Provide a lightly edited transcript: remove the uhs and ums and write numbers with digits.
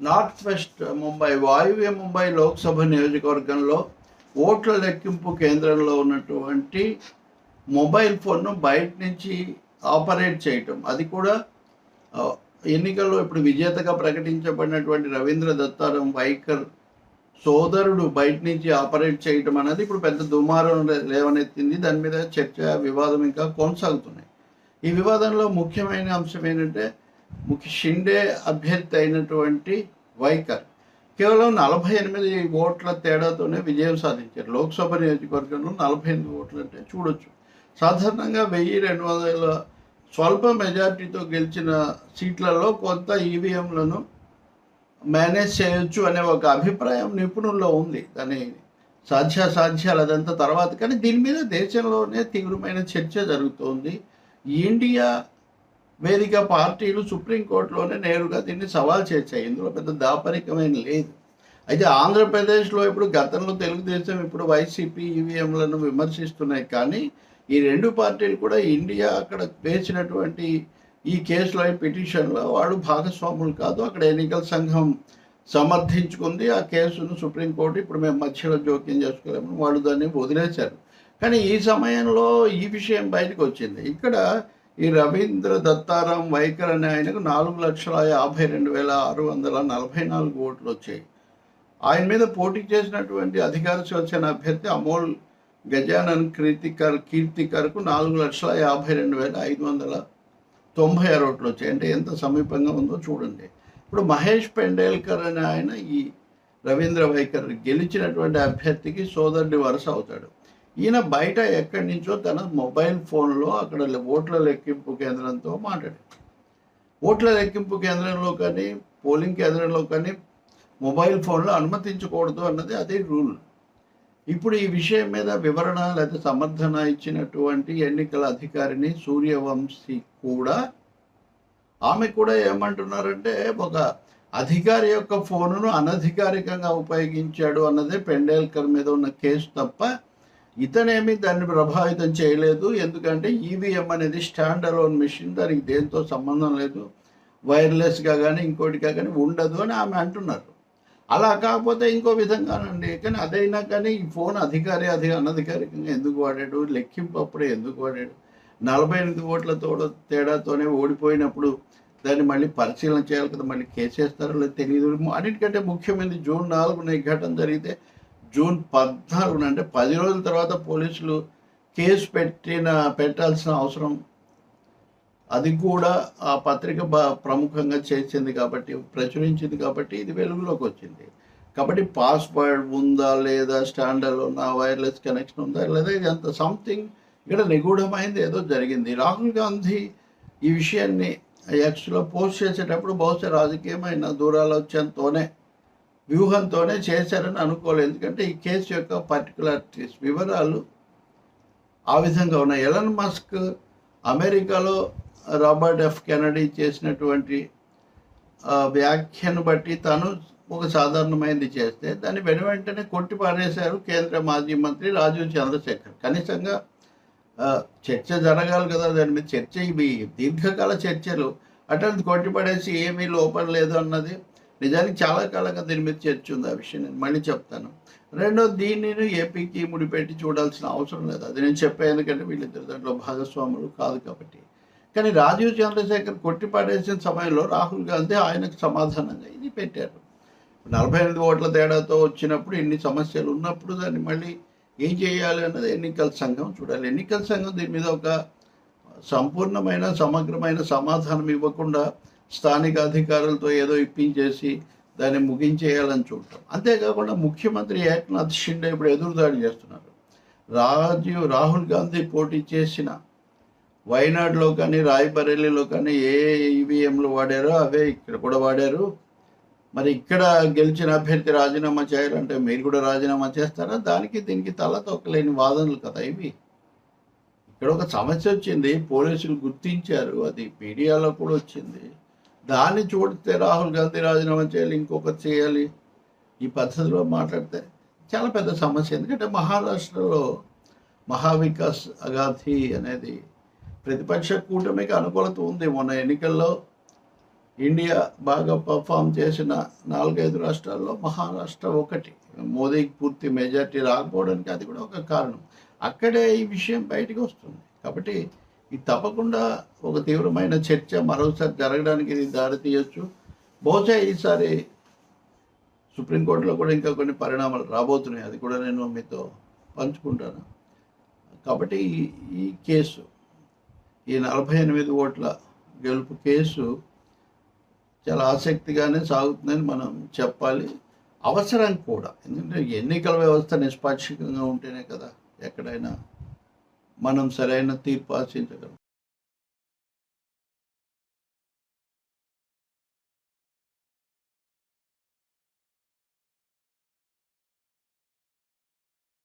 North west Mumbai వాయువ్య ముంబై లోక్సభ నియోజకవర్గంలో ఓట్ల లెక్కింపు కేంద్రంలో ఉన్నటువంటి మొబైల్ ఫోన్ను బయట నుంచి ఆపరేట్ చేయటం, అది కూడా ఎన్నికల్లో ఇప్పుడు విజేతగా ప్రకటించబడినటువంటి రవీంద్ర దత్తారం వైకర్ సోదరుడు బయట నుంచి ఆపరేట్ చేయటం అనేది ఇప్పుడు పెద్ద దుమారం లేవనెత్తింది. దాని మీద చర్చ, వివాదం ఇంకా కొనసాగుతున్నాయి. ఈ వివాదంలో ముఖ్యమైన అంశం ఏంటంటే షిండే అభ్యర్థి అయినటువంటి వైకర్ కేవలం 48 ఓట్ల తేడాతోనే విజయం సాధించారు. లోక్సభ నియోజకవర్గంలో 48 ఓట్లు అంటే చూడొచ్చు. సాధారణంగా 1200 స్వల్ప మెజార్టీతో గెలిచిన సీట్లలో కొంత ఈవీఎంలను మేనేజ్ చేయొచ్చు అనే ఒక అభిప్రాయం నిపుణుల్లో ఉంది. దాని సాధ్యాసాధ్యాలు అదంతా తర్వాత, కానీ దీని మీద దేశంలోనే తీవ్రమైన చర్చ జరుగుతోంది. ఇండియా వేదిక పార్టీలు సుప్రీంకోర్టులోనే నేరుగా దీన్ని సవాల్ చేశాయి. ఇందులో పెద్ద దాపరికమైన లేదు. అయితే ఆంధ్రప్రదేశ్లో ఇప్పుడు గతంలో తెలుగుదేశం, ఇప్పుడు వైసీపీ ఈవీఎంలను విమర్శిస్తున్నాయి. కానీ ఈ రెండు పార్టీలు కూడా ఇండియా అక్కడ వేసినటువంటి ఈ కేసులో, ఈ పిటిషన్లో వాళ్ళు భాగస్వాములు కాదు. అక్కడ ఎన్నికల సంఘం సమర్థించుకుంది ఆ కేసును. సుప్రీంకోర్టు ఇప్పుడు మేము మధ్యలో జోక్యం చేసుకోలేము, వాళ్ళు దాన్ని వదిలేశారు. కానీ ఈ సమయంలో ఈ విషయం బయటకు వచ్చింది. ఇక్కడ ఈ రవీంద్ర దత్తారం వైకర్ అనే ఆయనకు 4,52,644 ఓట్లు వచ్చాయి. ఆయన మీద పోటీ చేసినటువంటి అధికార శివసేన అభ్యర్థి అమోల్ గజానన్ కీర్తికర్కు 4,52,596 ఓట్లు వచ్చాయి. అంటే ఎంత సమీపంగా ఉందో చూడండి. ఇప్పుడు మహేష్ పెండేల్కర్ అనే ఆయన ఈ రవీంద్ర వైకర్ గెలిచినటువంటి అభ్యర్థికి సోదరుడి వరుస అవుతాడు. ఈయన బయట ఎక్కడి నుంచో తన మొబైల్ ఫోన్లో అక్కడ ఓట్ల లెక్కింపు కేంద్రంతో మాట్లాడాడు. ఓట్ల లెక్కింపు కేంద్రంలో కానీ పోలింగ్ కేంద్రంలో కానీ మొబైల్ ఫోన్లో అనుమతించకూడదు అన్నది అదే రూల్. ఇప్పుడు ఈ విషయం మీద వివరణ లేదా సమర్థన ఇచ్చినటువంటి ఎన్నికల అధికారిని సూర్యవంశీ కూడా, ఆమె కూడా ఏమంటున్నారంటే ఒక అధికారి యొక్క ఫోనును అనధికారికంగా ఉపయోగించాడు అన్నదే పెండేల్కర్ మీద ఉన్న కేసు తప్ప ఇతనేమి దాన్ని ప్రభావితం చేయలేదు. ఎందుకంటే ఈవీఎం అనేది స్టాండ్ అలోన్ మిషన్, దానికి దేంతో సంబంధం లేదు, వైర్లెస్గా కానీ ఇంకోటిగా కానీ ఉండదు అని ఆమె అంటున్నారు. అలా కాకపోతే ఇంకో విధంగానండి. కానీ అదైనా కానీ ఈ ఫోన్ అనధికారికంగా ఎందుకు వాడాడు, లెక్కింపు అప్పుడే ఎందుకు వాడాడు, 48 ఓట్ల తేడాతోనే ఓడిపోయినప్పుడు దాన్ని మళ్ళీ పరిశీలన చేయాలి కదా, మళ్ళీ కేసేస్తారో లేదు తెలియదు. అన్నిటికంటే ముఖ్యమైనది జూన్ 4న ఈ ఘటన జరిగితే జూన్ 14 అంటే 10 రోజుల తర్వాత పోలీసులు కేసు పెట్టాల్సిన అవసరం, అది కూడా ఆ పత్రిక ప్రముఖంగా చేసింది కాబట్టి, ప్రచురించింది కాబట్టి ఇది వెలుగులోకి వచ్చింది. కాబట్టి పాస్వర్డ్ ఉందా లేదా, స్టాండర్డ్ ఉందా, వైర్లెస్ కనెక్షన్ ఉందా లేదా, ఇది అంత సంథింగ్ ఇక్కడ నిగూఢమైంది ఏదో జరిగింది. రాహుల్ గాంధీ ఈ విషయాన్ని ఎక్స్లో పోస్ట్ చేసేటప్పుడు బహుశా రాజకీయమైన దూరాలోచనతోనే, వ్యూహంతోనే చేశారని అనుకోలేదు. ఎందుకంటే ఈ కేసు యొక్క పర్టికులారిటీస్, వివరాలు ఆ విధంగా ఉన్నాయి. ఎలన్ మస్క్ అమెరికాలో రాబర్ట్ ఎఫ్ కెనడీ చేసినటువంటి వ్యాఖ్యను బట్టి తాను ఒక సాధారణమైనది చేస్తే దాన్ని వెంటనే కొట్టి పారేశారు కేంద్ర మాజీ మంత్రి రాజీవ్ చంద్రశేఖర్. కనీసంగా చర్చ జరగాలి కదా, దాని మీద చర్చ, ఇవి దీర్ఘకాల చర్చలు, అటువంటి కొట్టిపడేసి ఏమీ లోపం లేదు అన్నది నిజానికి చాలా కాలంగా దీని మీద చర్చ ఉంది. ఆ విషయం నేను మళ్ళీ చెప్తాను. రెండోది, దీన్ని ఏపీకి ముడిపెట్టి చూడాల్సిన అవసరం లేదు, అది నేను చెప్పాను, ఎందుకంటే వీళ్ళిద్దరు దాంట్లో భాగస్వాములు కాదు కాబట్టి. కానీ రాజీవ్ చంద్రశేఖర్ కొట్టిపడేసిన సమయంలో రాహుల్ గాంధీ ఆయనకు సమాధానంగా ఇది పెట్టారు. 48 ఓట్ల తేడాతో వచ్చినప్పుడు, ఇన్ని సమస్యలు ఉన్నప్పుడు దాన్ని మళ్ళీ ఏం చేయాలి అన్నది ఎన్నికల సంఘం చూడాలి. ఎన్నికల సంఘం దీని మీద ఒక సంపూర్ణమైన సమగ్రమైన సమాధానం ఇవ్వకుండా స్థానిక అధికారులతో ఏదో ఇప్పించేసి దాన్ని ముగించేయాలని చూడటం. అంతేకాకుండా ముఖ్యమంత్రి ఏక్నాథ్ షిండే ఇప్పుడు ఎదురుదాడి చేస్తున్నారు. రాహుల్ గాంధీ పోటీ చేసిన వైనాడ్లో కానీ రాయ్బరేలీలో కానీ ఏ ఈవీఎంలు వాడారో అవే ఇక్కడ కూడా వాడారు. మరి ఇక్కడ గెలిచిన అభ్యర్థి రాజీనామా చేయాలంటే మీరు కూడా రాజీనామా చేస్తారా? దానికి దీనికి తల తొక్కలేని వాదనలు కదా ఇవి. ఇక్కడ ఒక సమస్య వచ్చింది, పోలీసులు గుర్తించారు, అది మీడియాలో కూడా వచ్చింది. దాన్ని చూడితే రాహుల్ గాంధీ రాజీనామా చేయాలి, ఇంకొకటి చేయాలి, ఈ పద్ధతిలో మాట్లాడితే చాలా పెద్ద సమస్య. ఎందుకంటే మహారాష్ట్రలో మహావికాస్ అఘాధీ అనేది ప్రతిపక్ష కూటమికి అనుకూలత ఉంది. మొన్న ఎన్నికల్లో ఇండియా బాగా పర్ఫామ్ చేసిన 4-5 రాష్ట్రాల్లో మహారాష్ట్ర ఒకటి. మోదీకి పూర్తి మెజారిటీ రాకపోవడానికి అది కూడా ఒక కారణం. అక్కడే ఈ విషయం బయటికి వస్తుంది. కాబట్టి ఇది తప్పకుండా ఒక తీవ్రమైన చర్చ మరోసారి జరగడానికి ఇది దారి తీయొచ్చు. బహుశా ఈసారి సుప్రీంకోర్టులో కూడా ఇంకా కొన్ని పరిణామాలు రాబోతున్నాయి. అది కూడా నేను మీతో పంచుకుంటాను. కాబట్టి ఈ కేసు, ఈ 48 ఓట్ల గెలుపు కేసు చాలా ఆసక్తిగానే సాగుతుందని మనం చెప్పాలి. అవసరం కూడా. ఎందుకంటే ఎన్నికల వ్యవస్థ నిష్పాక్షికంగా ఉంటేనే కదా ఎక్కడైనా మనం సరైన తీర్పు ఆశించగలం.